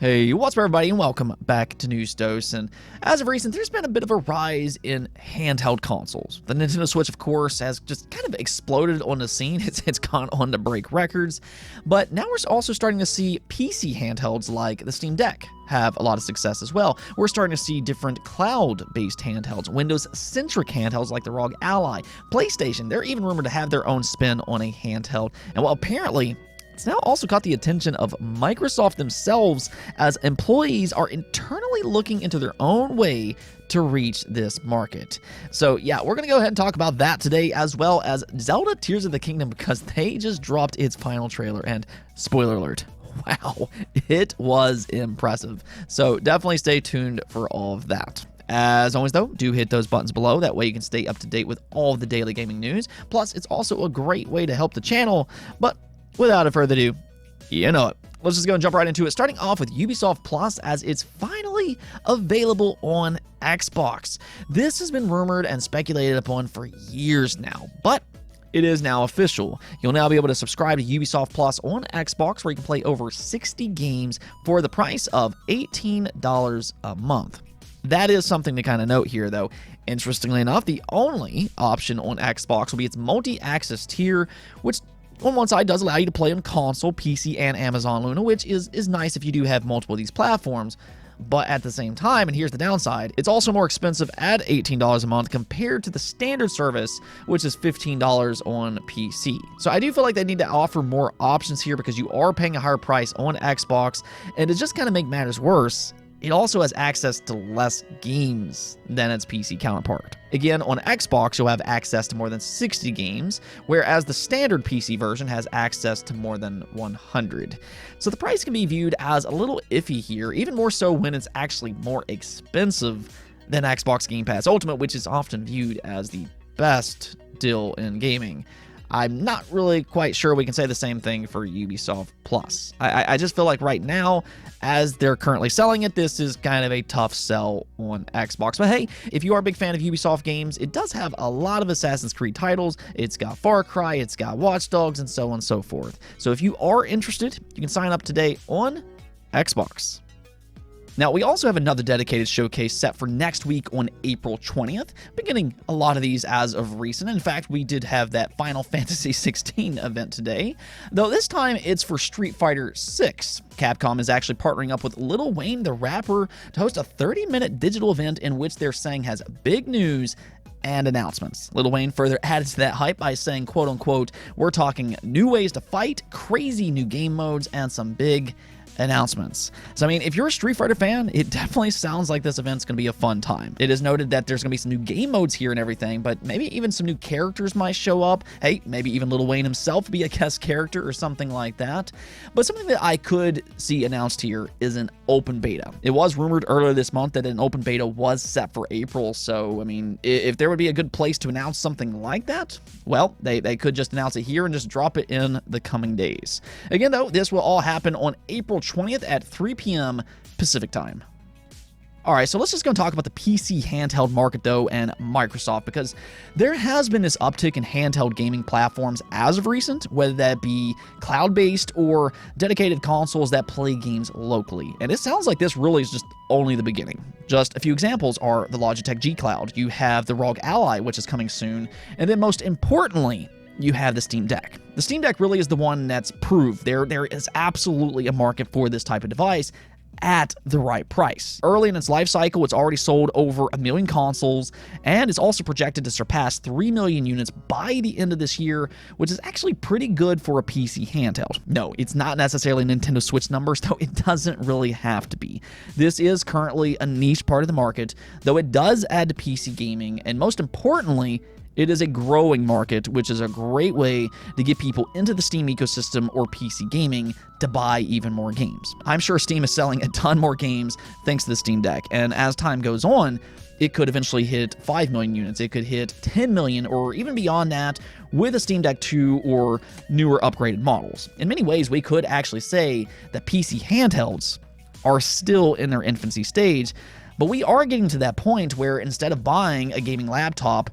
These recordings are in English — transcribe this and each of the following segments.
Hey, what's up everybody and welcome back to News Dose. And as of recent, there's been a bit of a rise in handheld consoles. The Nintendo Switch, of course, has just kind of exploded on the scene. It's gone on to break records. But now we're also starting to see PC handhelds like the Steam Deck have a lot of success as well. We're starting to see different cloud-based handhelds, Windows-centric handhelds like the ROG Ally, PlayStation. They're even rumored to have their own spin on a handheld. And well, apparently, it's now also caught the attention of Microsoft themselves as employees are internally looking into their own way to reach this market. So yeah, we're going to go ahead and talk about that today, as well as Zelda Tears of the Kingdom, because they just dropped its final trailer and spoiler alert, wow, it was impressive. So definitely stay tuned for all of that. As always, though, do hit those buttons below. That way you can stay up to date with all of the daily gaming news. Plus, it's also a great way to help the channel. But without further ado, you know it. Let's just go and jump right into it, starting off with Ubisoft Plus, as it's finally available on Xbox. This has been rumored and speculated upon for years now, but it is now official. You'll now be able to subscribe to Ubisoft Plus on Xbox, where you can play over 60 games for the price of $18 a month. That is something to kind of note here, though. Interestingly enough, the only option on Xbox will be its multi-access tier, which on one side does allow you to play on console, PC, and Amazon Luna, which is nice if you do have multiple of these platforms. But at the same time, and here's the downside, it's also more expensive at $18 a month compared to the standard service, which is $15 on PC. So I do feel like they need to offer more options here, because you are paying a higher price on Xbox, and to just kind of make matters worse, it also has access to less games than its PC counterpart. Again, on Xbox, you'll have access to more than 60 games, whereas the standard PC version has access to more than 100. So the price can be viewed as a little iffy here, even more so when it's actually more expensive than Xbox Game Pass Ultimate, which is often viewed as the best deal in gaming. I'm not really quite sure we can say the same thing for Ubisoft Plus. I just feel like right now, as they're currently selling it, this is kind of a tough sell on Xbox. But hey, if you are a big fan of Ubisoft games, it does have a lot of Assassin's Creed titles. It's got Far Cry, it's got Watch Dogs, and so on and so forth. So if you are interested, you can sign up today on Xbox. Now, we also have another dedicated showcase set for next week on April 20th. Been getting a lot of these as of recent. In fact, we did have that Final Fantasy 16 event today, though this time it's for Street Fighter 6. Capcom is actually partnering up with Lil Wayne the rapper to host a 30-minute digital event in which they're saying has big news and announcements. Lil Wayne further added to that hype by saying, quote unquote, "We're talking new ways to fight, crazy new game modes, and some big announcements." So I mean, if you're a Street Fighter fan, it definitely sounds like this event's going to be a fun time. It is noted that there's going to be some new game modes here and everything, but maybe even some new characters might show up. Hey, maybe even Lil Wayne himself be a guest character or something like that. But something that I could see announced here is an open beta. It was rumored earlier this month that an open beta was set for April, so I mean, if there would be a good place to announce something like that, well, they could just announce it here and just drop it in the coming days. Again, though, this will all happen on April 20th at 3 p.m. Pacific time. All right, so let's just go and talk about the PC handheld market, though, and Microsoft, because there has been this uptick in handheld gaming platforms as of recent, whether that be cloud-based or dedicated consoles that play games locally. And it sounds like this really is just only the beginning. Just a few examples are the Logitech G Cloud, you have the ROG Ally, which is coming soon, and then most importantly, you have the Steam Deck. The Steam Deck really is the one that's proved there is absolutely a market for this type of device at the right price. Early in its life cycle, it's already sold over 1 million consoles, and it's also projected to surpass 3 million units by the end of this year, which is actually pretty good for a PC handheld. No, it's not necessarily Nintendo Switch numbers, though it doesn't really have to be. This is currently a niche part of the market, though it does add to PC gaming, and most importantly, it is a growing market, which is a great way to get people into the Steam ecosystem or PC gaming to buy even more games. I'm sure Steam is selling a ton more games thanks to the Steam Deck, and as time goes on, it could eventually hit 5 million units, it could hit 10 million, or even beyond that with a Steam Deck 2 or newer upgraded models. In many ways, we could actually say that PC handhelds are still in their infancy stage, but we are getting to that point where instead of buying a gaming laptop,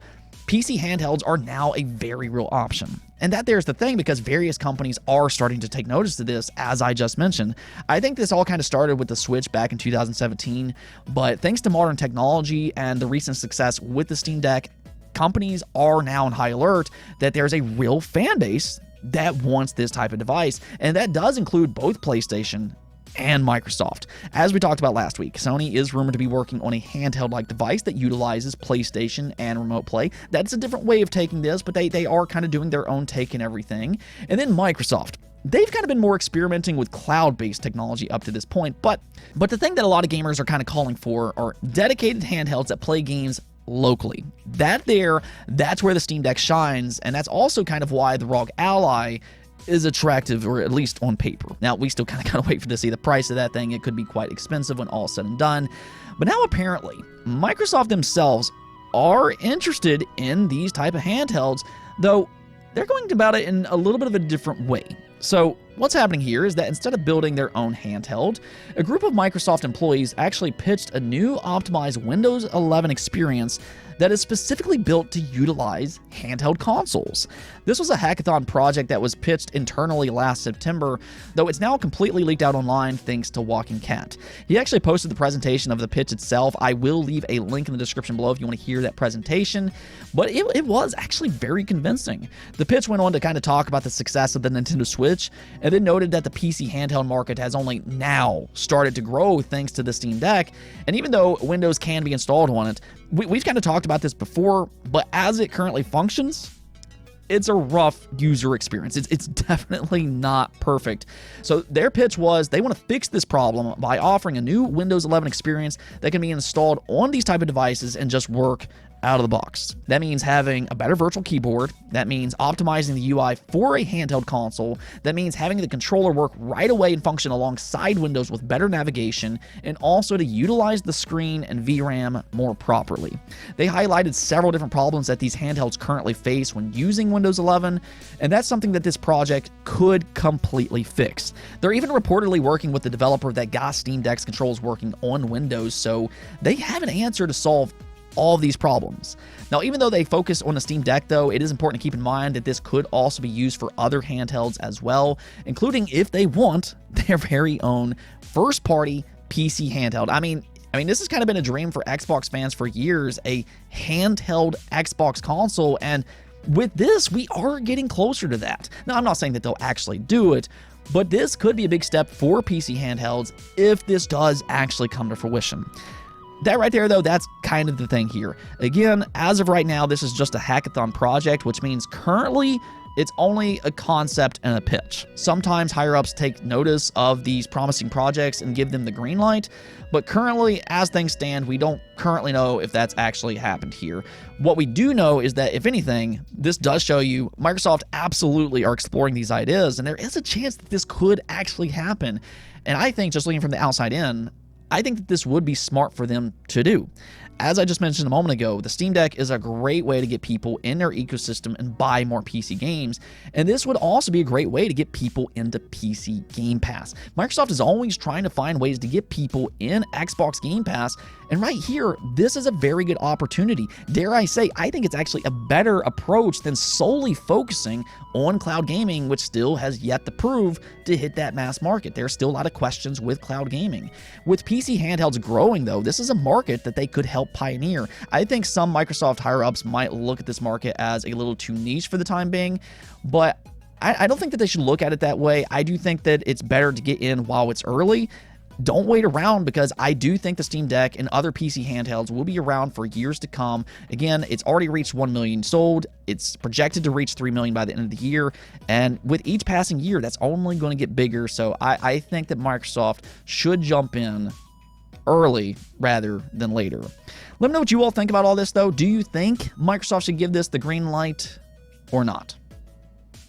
PC handhelds are now a very real option. And that there's the thing, because various companies are starting to take notice of this, as I just mentioned. I think this all kind of started with the Switch back in 2017, but thanks to modern technology and the recent success with the Steam Deck, companies are now on high alert that there's a real fan base that wants this type of device, and that does include both PlayStation and Microsoft. As we talked about last week, Sony is rumored to be working on a handheld-like device that utilizes PlayStation and Remote Play. That's a different way of taking this, but they are kind of doing their own take and everything. And then Microsoft. They've kind of been more experimenting with cloud-based technology up to this point, but the thing that a lot of gamers are kind of calling for are dedicated handhelds that play games locally. That's where the Steam Deck shines, and that's also kind of why the ROG Ally is attractive, or at least on paper. Now, we still kind of gotta wait to see the price of that thing. It could be quite expensive when all said and done. But now apparently, Microsoft themselves are interested in these type of handhelds, though they're going about it in a little bit of a different way. So what's happening here is that instead of building their own handheld, a group of Microsoft employees actually pitched a new optimized Windows 11 experience that is specifically built to utilize handheld consoles. This was a hackathon project that was pitched internally last September, though it's now completely leaked out online thanks to Walking Cat. He actually posted the presentation of the pitch itself. I will leave a link in the description below if you want to hear that presentation, but it was actually very convincing. The pitch went on to kind of talk about the success of the Nintendo Switch, and then noted that the PC handheld market has only now started to grow thanks to the Steam Deck, and even though Windows can be installed on it, we've kind of talked about this before, but as it currently functions, it's a rough user experience. It's definitely not perfect. So their pitch was they want to fix this problem by offering a new Windows 11 experience that can be installed on these type of devices and just work out of the box. That means having a better virtual keyboard. That means optimizing the UI for a handheld console. That means having the controller work right away and function alongside Windows with better navigation, and also to utilize the screen and VRAM more properly. They highlighted several different problems that these handhelds currently face when using Windows 11, and that's something that this project could completely fix. They're even reportedly working with the developer that got Steam Deck's controls working on Windows, so they have an answer to solve all of these problems. Now, even though they focus on the Steam Deck, though, it is important to keep in mind that this could also be used for other handhelds as well, including if they want their very own first-party PC handheld. I mean, this has kind of been a dream for Xbox fans for years, a handheld Xbox console, and with this, we are getting closer to that. Now, I'm not saying that they'll actually do it, but this could be a big step for PC handhelds if this does actually come to fruition. That right there, though, that's kind of the thing here. Again, as of right now, this is just a hackathon project, which means currently it's only a concept and a pitch. Sometimes higher-ups take notice of these promising projects and give them the green light, but currently, as things stand, we don't currently know if that's actually happened here. What we do know is that, if anything, this does show you Microsoft absolutely are exploring these ideas, and there is a chance that this could actually happen. And I think, just looking from the outside in, I think that this would be smart for them to do. As I just mentioned a moment ago, the Steam Deck is a great way to get people in their ecosystem and buy more PC games, and this would also be a great way to get people into PC Game Pass. Microsoft is always trying to find ways to get people in Xbox Game Pass, and right here, this is a very good opportunity. Dare I say, I think it's actually a better approach than solely focusing on cloud gaming, which still has yet to prove to hit that mass market. There's still a lot of questions with cloud gaming. With PC handhelds growing, though, this is a market that they could help pioneer. I think some Microsoft higher-ups might look at this market as a little too niche for the time being, but I don't think that they should look at it that way. I do think that it's better to get in while it's early. Don't wait around, because I do think the Steam Deck and other PC handhelds will be around for years to come. Again, it's already reached 1 million sold. It's projected to reach 3 million by the end of the year. And with each passing year, that's only going to get bigger. So I think that Microsoft should jump in early rather than later. Let me know what you all think about all this, though. Do you think Microsoft should give this the green light or not?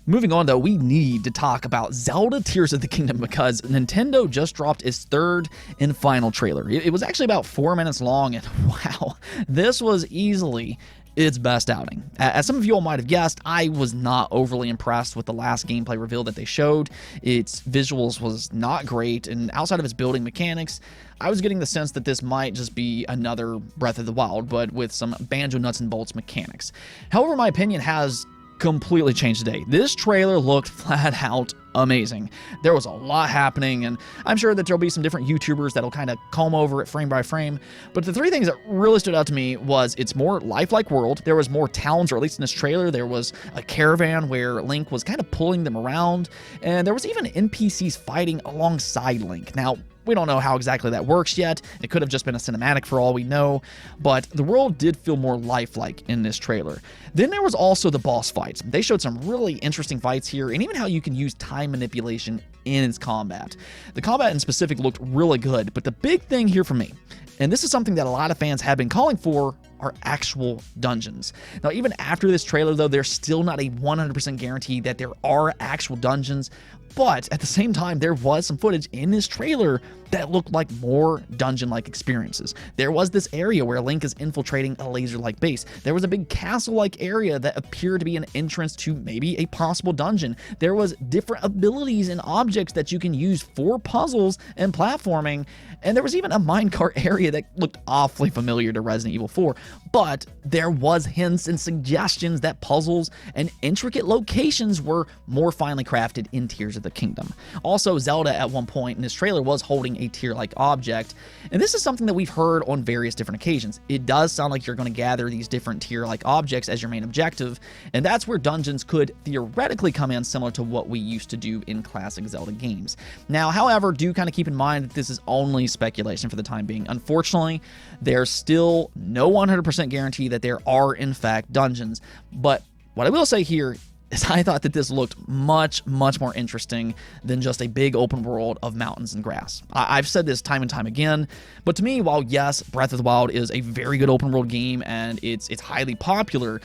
Moving on, though, we need to talk about Zelda Tears of the Kingdom, because Nintendo just dropped its third and final trailer. It was actually about 4 minutes long, and wow, this was easily its best outing. As some of you all might have guessed, I was not overly impressed with the last gameplay reveal that they showed. Its visuals was not great, and outside of its building mechanics, I was getting the sense that this might just be another Breath of the Wild, but with some banjo nuts and bolts mechanics. However, my opinion has completely changed the day. This trailer looked flat out amazing. There was a lot happening, and I'm sure that there'll be some different YouTubers that'll kind of comb over it frame by frame. But the three things that really stood out to me was it's more lifelike world. There was more towns, or at least in this trailer, there was a caravan where Link was kind of pulling them around, and there was even NPCs fighting alongside Link. Now, we don't know how exactly that works yet. It could have just been a cinematic for all we know, but the world did feel more lifelike in this trailer. Then there was also the boss fights. They showed some really interesting fights here, and even how you can use time manipulation in its combat. The combat in specific looked really good, but the big thing here for me, and this is something that a lot of fans have been calling for, are actual dungeons. Now, even after this trailer, though, there's still not a 100% guarantee that there are actual dungeons, but at the same time, there was some footage in this trailer that looked like more dungeon-like experiences. There was this area where Link is infiltrating a laser-like base. There was a big castle-like area that appeared to be an entrance to maybe a possible dungeon. There was different abilities and objects that you can use for puzzles and platforming, and there was even a minecart area that looked awfully familiar to Resident Evil 4, but there was hints and suggestions that puzzles and intricate locations were more finely crafted in Tears of the Kingdom. Also, Zelda at one point in this trailer was holding a tear-like object, and this is something that we've heard on various different occasions. It does sound like you're going to gather these different tear-like objects as your main objective, and that's where dungeons could theoretically come in, similar to what we used to do in classic Zelda games. Now, however, do kind of keep in mind that this is only speculation for the time being. Unfortunately, there's still no 100% guarantee that there are in fact dungeons, but what I will say here is I thought that this looked much more interesting than just a big open world of mountains and grass. I've said this time and time again, but to me, while yes, Breath of the Wild is a very good open world game and it's highly popular,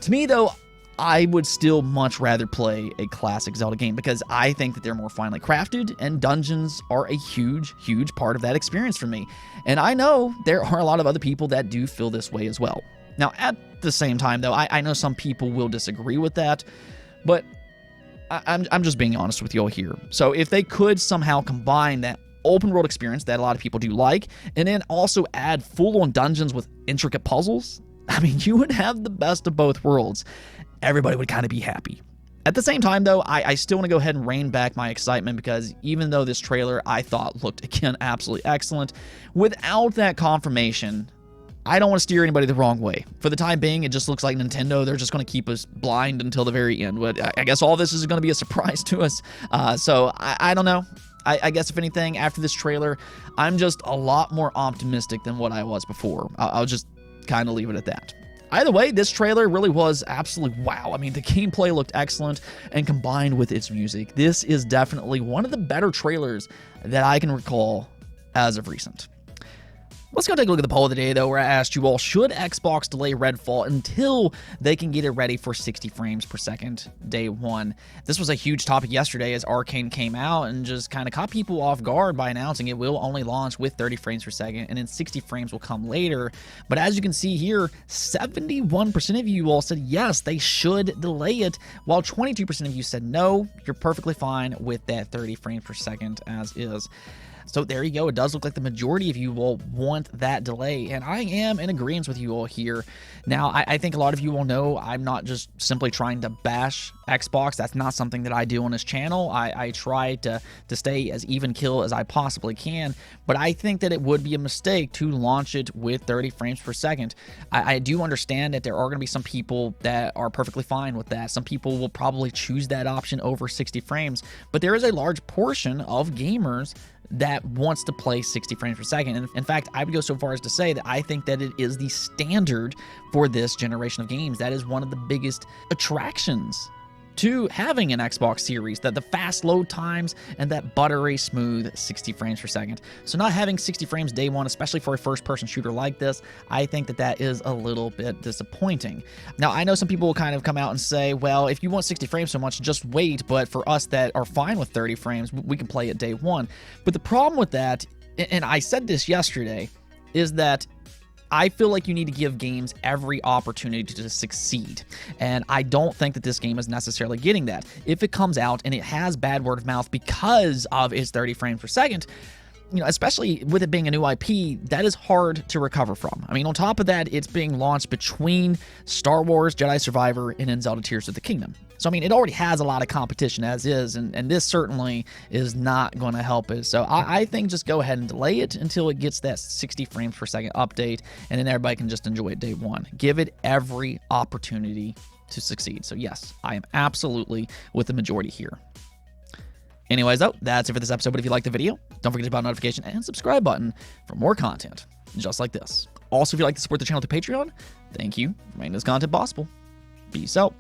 to me though, I would still much rather play a classic Zelda game because I think that they're more finely crafted, and dungeons are a huge part of that experience for me. And I know there are a lot of other people that do feel this way as well. Now, at the same time, though, I know some people will disagree with that, but I'm just being honest with you all here. So if they could somehow combine that open world experience that a lot of people do like, and then also add full-on dungeons with intricate puzzles, I mean, you would have the best of both worlds. Everybody would kind of be happy. At the same time, though, I still want to go ahead and rein back my excitement because even though this trailer I thought looked, again, absolutely excellent, without that confirmation, I don't want to steer anybody the wrong way. For the time being, it just looks like Nintendo, they're just going to keep us blind until the very end. But I guess all this is going to be a surprise to us. So I don't know. I guess if anything, after this trailer, I'm just a lot more optimistic than what I was before. I'll just kind of leave it at that. Either way, this trailer really was absolutely wow. I mean, the gameplay looked excellent, and combined with its music, this is definitely one of the better trailers that I can recall as of recent. Let's go take a look at the poll of the day, though, where I asked you all, should Xbox delay Redfall until they can get it ready for 60 frames per second day one? This was a huge topic yesterday as Arcane came out and just kind of caught people off guard by announcing it will only launch with 30 frames per second, and then 60 frames will come later. But as you can see here, 71% of you all said yes, they should delay it, while 22% of you said no, you're perfectly fine with that 30 frames per second as is. So there you go. It does look like the majority of you will want that delay, and I am in agreement with you all here. Now, I think a lot of you will know I'm not just simply trying to bash Xbox. That's not something that I do on this channel. I try to stay as even kill as I possibly can, but I think that it would be a mistake to launch it with 30 frames per second. I do understand that there are going to be some people that are perfectly fine with that. Some people will probably choose that option over 60 frames, but there is a large portion of gamers that wants to play 60 frames per second. And in fact, I would go so far as to say that I think that it is the standard for this generation of games. That is one of the biggest attractions to having an Xbox Series, that the fast load times and that buttery smooth 60 frames per second. So not having 60 frames day one, especially for a first-person shooter like this, I think that that is a little bit disappointing. Now, I know some people will kind of come out and say, well, if you want 60 frames so much, just wait, but for us that are fine with 30 frames, we can play it day one. But the problem with that, and I said this yesterday, is that I feel like you need to give games every opportunity to succeed, and I don't think that this game is necessarily getting that. If it comes out and it has bad word of mouth because of its 30 frames per second, especially with it being a new IP, that is hard to recover from. I mean, on top of that, it's being launched between Star Wars Jedi Survivor and then Zelda Tears of the Kingdom. So, I mean, it already has a lot of competition as is, and this certainly is not going to help it. So I think just go ahead and delay it until it gets that 60 frames per second update, and then everybody can just enjoy it day one. Give it every opportunity to succeed. So yes, I am absolutely with the majority here. Anyways, though, that's it for this episode. But if you liked the video, don't forget to hit the notification and subscribe button for more content just like this. Also, if you'd like to support the channel through Patreon, thank you for making this content possible. Peace out.